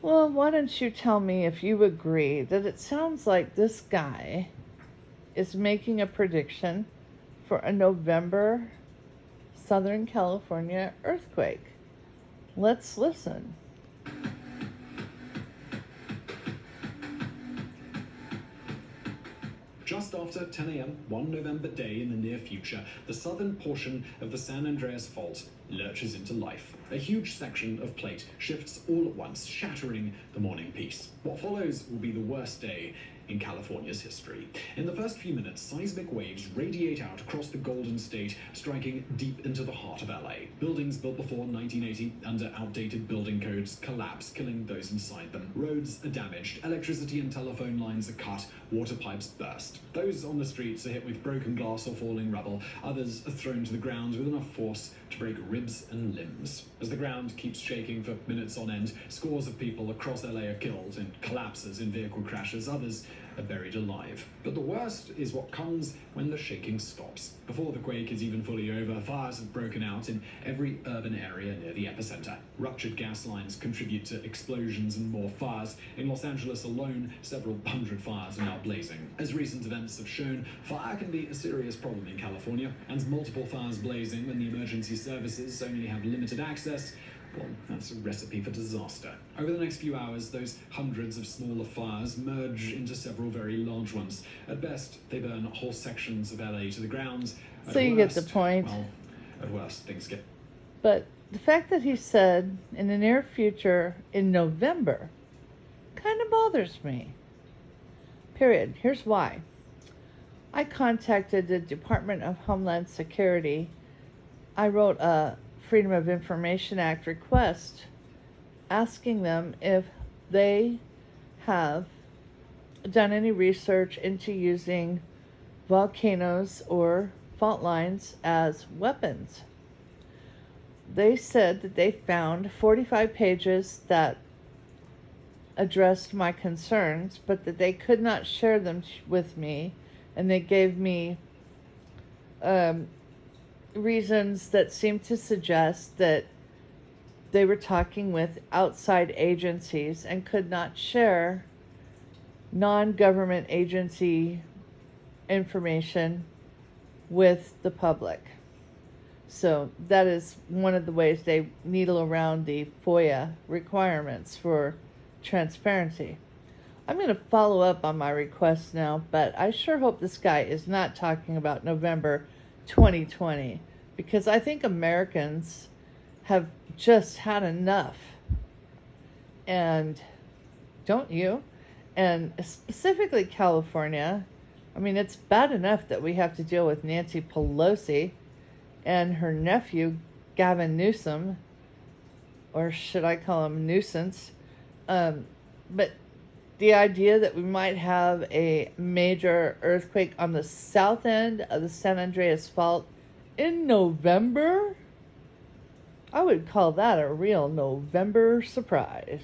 Well, why don't you tell me if you agree that it sounds like this guy is making a prediction for a November Southern California earthquake? Let's listen. Just after 10 a.m. one November day in the near future, the southern portion of the San Andreas Fault lurches into life. A huge section of plate shifts all at once, shattering the morning peace. What follows will be the worst day in California's history. In the first few minutes, seismic waves radiate out across the Golden State, striking deep into the heart of LA. Buildings built before 1980 under outdated building codes collapse, killing those inside them. Roads are damaged, electricity and telephone lines are cut, water pipes burst. Those on the streets are hit with broken glass or falling rubble. Others are thrown to the ground with enough force to break ribs and limbs. As the ground keeps shaking for minutes on end, scores of people across LA are killed in collapses in vehicle crashes. Others are buried alive. But the worst is what comes when the shaking stops. Before the quake is even fully over, fires have broken out in every urban area near the epicenter. Ruptured gas lines contribute to explosions and more fires. In Los Angeles alone, several hundred fires are now blazing. As recent events have shown, fire can be a serious problem in California, and multiple fires blazing when the emergency services only have limited access, well, that's a recipe for disaster. Over the next few hours, those hundreds of smaller fires merge into several very large ones. At best, they burn whole sections of LA to the ground. So you get the point. Well, at worst, things get... But the fact that he said in the near future, in November, kind of bothers me. Period. Here's why. I contacted the Department of Homeland Security. I wrote a Freedom of Information Act request asking them if they have done any research into using volcanoes or fault lines as weapons. They said that they found 45 pages that addressed my concerns, but that they could not share them with me, and they gave me reasons that seemed to suggest that they were talking with outside agencies and could not share non-government agency information with the public. So that is one of the ways they needle around the FOIA requirements for transparency. I'm going to follow up on my request now, but I sure hope this guy is not talking about November 2020, because I think Americans have just had enough. And don't you? And specifically California. I mean, it's bad enough that we have to deal with Nancy Pelosi and her nephew, Gavin Newsom, or should I call him Nuisance? But the idea that we might have a major earthquake on the south end of the San Andreas Fault in November, I would call that a real November surprise.